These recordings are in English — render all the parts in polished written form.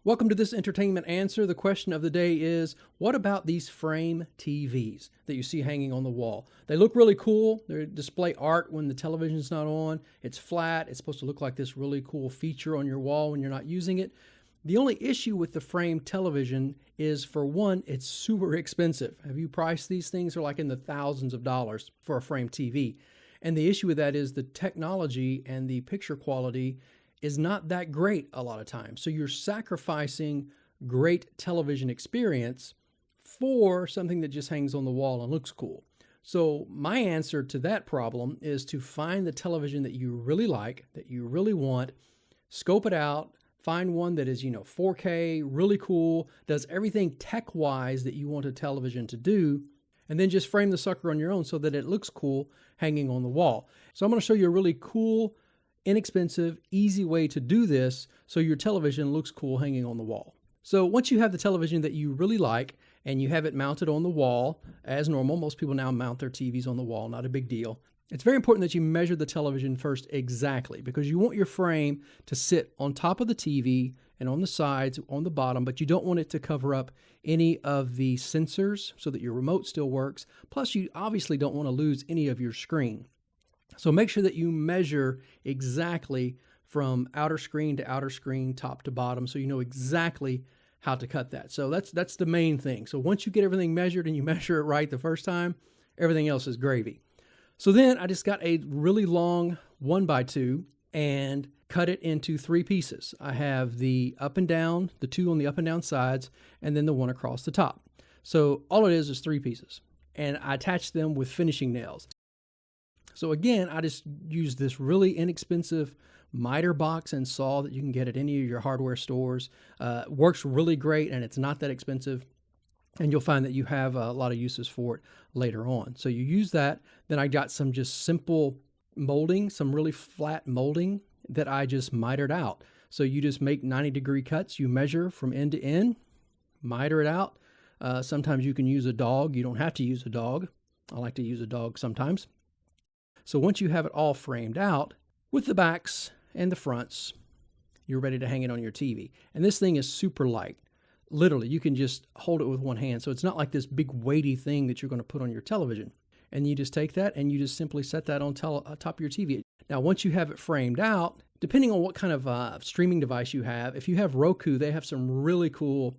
Welcome to this entertainment answer. The question of the day is, what about these frame TVs that you see hanging on the wall? They look really cool. They display art when the television's not on. It's flat. It's supposed to look like this really cool feature on your wall when you're not using it. The only issue with the frame television is, for one, it's super expensive. Have you priced these things? They're like in the thousands of dollars for a frame TV. And the issue with that is the technology and the picture quality is not that great a lot of times. So you're sacrificing great television experience for something that just hangs on the wall and looks cool. So my answer to that problem is to find the television that you really like, that you really want, scope it out, find one that is, 4K, really cool, does everything tech-wise that you want a television to do, and then just frame the sucker on your own so that it looks cool hanging on the wall. So I'm going to show you a really cool, inexpensive, easy way to do this so your television looks cool hanging on the wall. So once you have the television that you really like and you have it mounted on the wall as normal, most people now mount their TVs on the wall, not a big deal. It's very important that you measure the television first exactly, because you want your frame to sit on top of the TV and on the sides, on the bottom, but you don't want it to cover up any of the sensors so that your remote still works. Plus, you obviously don't want to lose any of your screen. So make sure that you measure exactly from outer screen to outer screen, top to bottom, so you know exactly how to cut that. So that's the main thing. So once you get everything measured and you measure it right the first time, everything else is gravy. So then I just got a really long 1x2 and cut it into 3 pieces. I have the up and down, the 2 on the up and down sides, and then the 1 across the top. So all it is 3 pieces. And I attached them with finishing nails. So again, I just used this really inexpensive miter box and saw that you can get at any of your hardware stores. Works really great, and it's not that expensive. And you'll find that you have a lot of uses for it later on. So you use that. Then I got some just simple molding, some really flat molding that I just mitered out. So you just make 90-degree cuts. You measure from end to end, miter it out. Sometimes you can use a dog. You don't have to use a dog. I like to use a dog sometimes. So once you have it all framed out with the backs and the fronts, you're ready to hang it on your TV. And this thing is super light. Literally, you can just hold it with one hand. So it's not like this big weighty thing that you're going to put on your television. And you just take that and you just simply set that on top of your TV. Now, once you have it framed out, depending on what kind of streaming device you have, if you have Roku, they have some really cool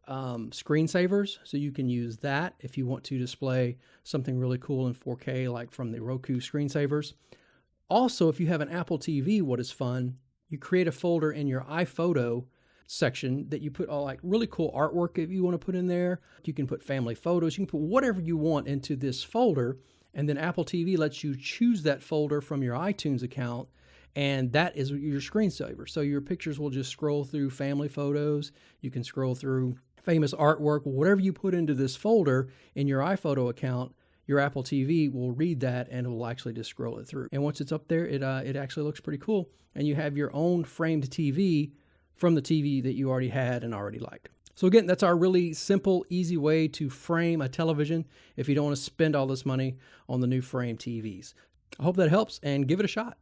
screensavers, so you can use that if you want to display something really cool in 4K, like from the Roku screensavers. Also, if you have an Apple TV, what is fun, you create a folder in your iPhoto section that you put all like really cool artwork if you want to put in there. You can put family photos, you can put whatever you want into this folder, and then Apple TV lets you choose that folder from your iTunes account, and that is your screensaver. So your pictures will just scroll through family photos, you can scroll through famous artwork, whatever you put into this folder in your iPhoto account, your Apple TV will read that and it will actually just scroll it through. And once it's up there, it actually looks pretty cool. And you have your own framed TV from the TV that you already had and already liked. So again, that's our really simple, easy way to frame a television if you don't want to spend all this money on the new frame TVs. I hope that helps, and give it a shot.